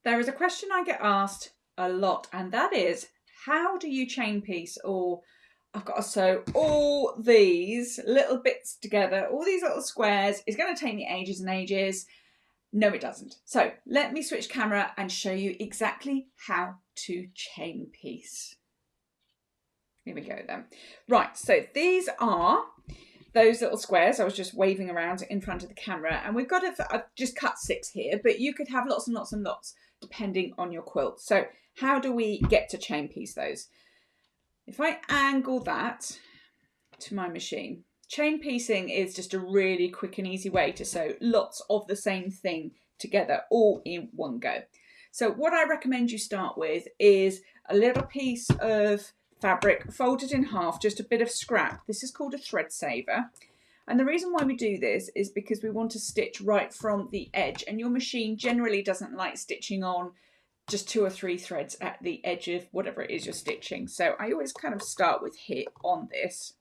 There is a question I get asked a lot, and that is, how do you chain piece? Or I've got to sew all these little bits together, all these little squares. It's going to take me ages and ages. No, it doesn't. So let me switch camera and show you exactly how to chain piece. Here we go then. Right, so these are those little squares I was just waving around in front of the camera, and we've got I've just cut 6 here, but you could have lots and lots and lots depending on your quilt. So how do we get to chain piece those? If I angle that to my machine, chain piecing is just a really quick and easy way to sew lots of the same thing together all in one go. So what I recommend you start with is a little piece of fabric folded in half, just a bit of scrap. This is called a thread saver. And the reason why we do this is because we want to stitch right from the edge, and your machine generally doesn't like stitching on just 2 or 3 threads at the edge of whatever it is you're stitching. So I always kind of start with here on this,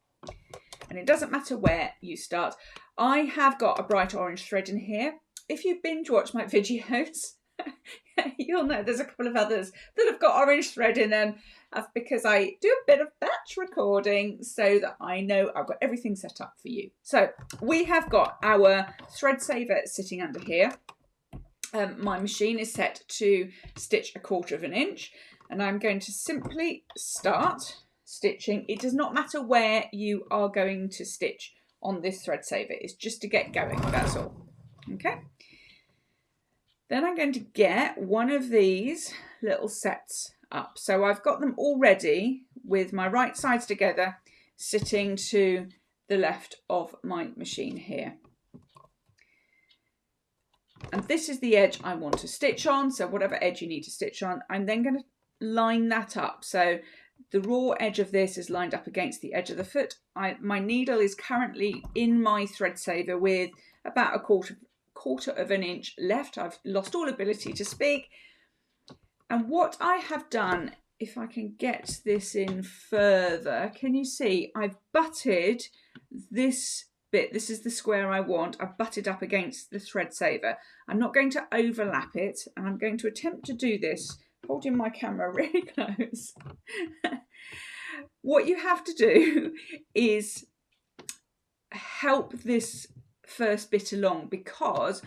and it doesn't matter where you start. I have got a bright orange thread in here. If you binge watch my videos, you'll know there's a couple of others that have got orange thread in them. That's because I do a bit of batch recording so that I know I've got everything set up for you. So we have got our thread saver sitting under here. My machine is set to stitch 1/4 inch, and I'm going to simply start stitching. It does not matter where you are going to stitch on this thread saver. It's just to get going, that's all. Okay. Then I'm going to get one of these little sets up. So I've got them already with my right sides together, sitting to the left of my machine here. And this is the edge I want to stitch on. So whatever edge you need to stitch on, I'm then going to line that up. So the raw edge of this is lined up against the edge of the foot. My needle is currently in my thread saver with about a quarter of an inch left. I've lost all ability to speak. And what I have done, if I can get this in further, can you see I've butted this bit. This is the square I want. I've butted up against the thread saver. I'm not going to overlap it, and I'm going to attempt to do this holding my camera really close. What you have to do is help this first bit along, because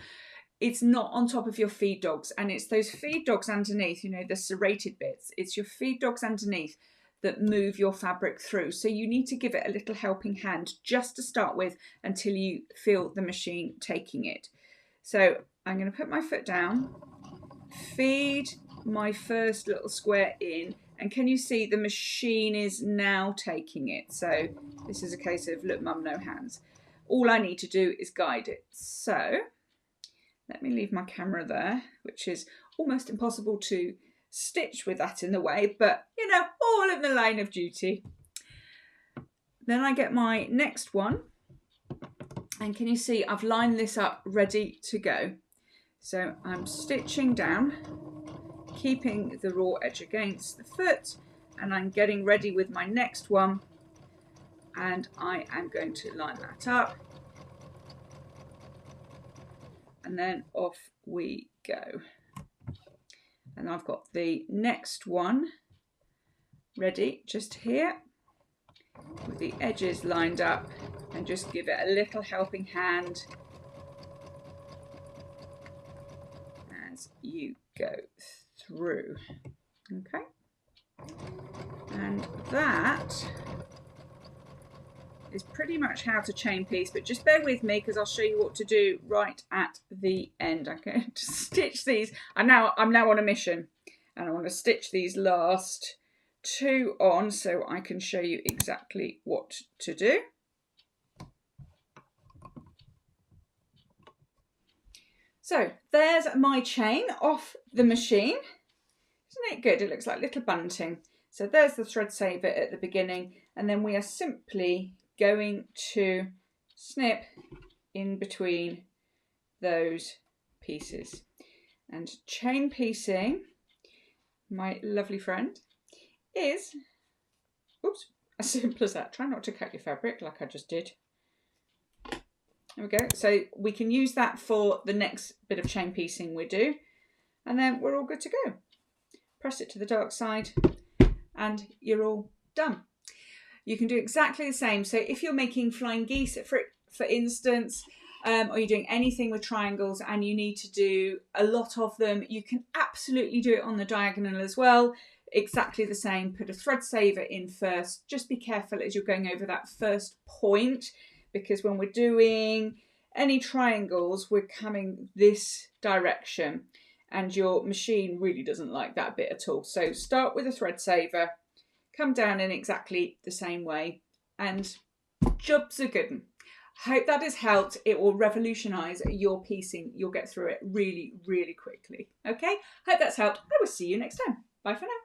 it's not on top of your feed dogs, and it's those feed dogs underneath, you know, the serrated bits. It's your feed dogs underneath that move your fabric through. So you need to give it a little helping hand just to start with until you feel the machine taking it. So I'm going to put my foot down, feed my first little square in, and can you see the machine is now taking it? So this is a case of look mum, no hands. All I need to do is guide it. So let me leave my camera there, which is almost impossible to stitch with that in the way, but you know, all in the line of duty. Then I get my next one, and can you see I've lined this up ready to go. So I'm stitching down, keeping the raw edge against the foot, and I'm getting ready with my next one, and I am going to line that up, and then off we go. And I've got the next one ready just here with the edges lined up, and just give it a little helping hand as you go through. Okay, and that is pretty much how to chain piece, but just bear with me because I'll show you what to do right at the end. I'm going to stitch these. I'm now on a mission, and I want to stitch these last 2 on so I can show you exactly what to do. So there's my chain off the machine. Isn't it good? It looks like little bunting. So there's the thread saver at the beginning, and then we are simply going to snip in between those pieces. And chain piecing, my lovely friend, is, oops, as simple as that. Try not to cut your fabric like I just did. There we go. So we can use that for the next bit of chain piecing we do. and then we're all good to go. Press it to the dark side and you're all done. You can do exactly the same. So if you're making flying geese, for instance, or you're doing anything with triangles and you need to do a lot of them, you can absolutely do it on the diagonal as well. Exactly the same. Put a thread saver in first. Just be careful as you're going over that first point, because when we're doing any triangles, we're coming this direction and your machine really doesn't like that bit at all. So start with a thread saver, come down in exactly the same way, and jobs are good. Hope that has helped. It will revolutionise your piecing. You'll get through it really, really quickly. Okay, hope that's helped. I will see you next time. Bye for now.